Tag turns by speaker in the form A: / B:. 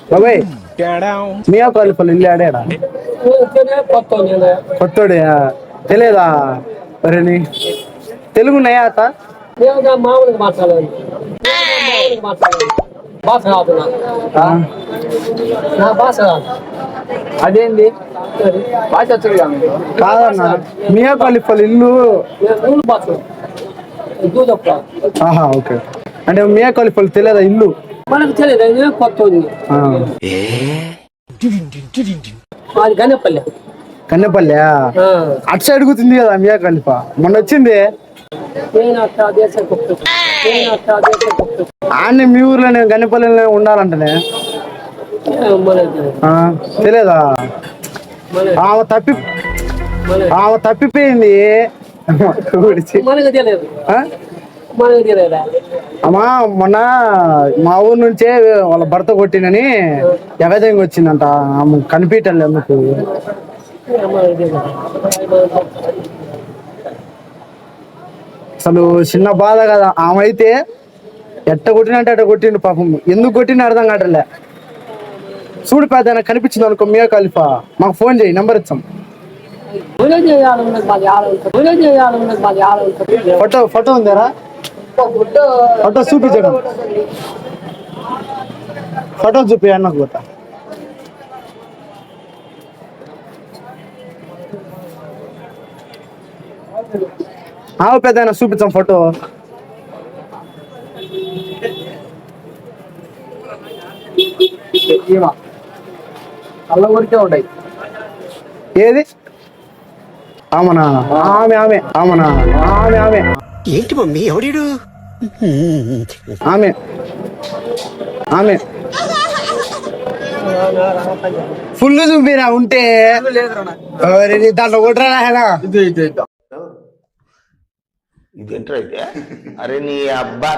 A: బాబాయ్ మీ కాలిఫల్ ఇల్లు ఆడాడా కొత్తోడే తెలియదా మరి తెలుగు నయా అత
B: మామూలుగా మాట్లాడాలి భాష రాదు నా భాష రాదు.
A: అదేంది
B: భాష వచ్చాడు
A: కాదన్నా మియా ఖలీఫా ఇల్లు
B: మూడు భాషలు
A: ఆహా ఓకే అంటే మియా ఖలీఫా తెలియదా ఇల్లు
B: మనకు తెలియదు కొత్త అది గణపల్లి
A: కన్నెపల్లి అటు సైడ్ గుర్తుంది కదా మియా ఖలీఫా మొన్న వచ్చింది ఆన్ని మీ ఊర్లోనే గన్నెపల్లిలో ఉండాలంటనే తెలియదా ఆమె తప్పిపోయింది అమ్మా మొన్న మా ఊరు నుంచే వాళ్ళ భర్త కొట్టినని ఎగదంగా వచ్చిందంట ఆమె కనిపించలే ఎందుకు అసలు చిన్న బాధ కదా ఆమె అయితే ఎట్ట కొట్టినంటే అట్ట కొట్టిండు పాపం ఎందుకు కొట్టిన అర్థం కావట్లే చూడు పెద్ద కనిపించింది అనుకో మియా ఖలీఫా మాకు ఫోన్ చేయి నెంబర్ ఇచ్చాం ఫోటో ఉందారా ఫోటో చూపించడం ఫోటో చూపి అన్నకు పోతా పెద్ద చూపించాం ఫోటో
B: అల్ల ఊరికే ఉంటాయి
A: ఏది ఆమెనా ఆమె
C: ఏంటి మమ్మీ ఎవడీడు
A: ఆమె ఫుల్ చూపిరా ఉంటే దాంట్లో కొట్టరా
C: ఇదేంట్రా అయితే అరే నీ అబ్బా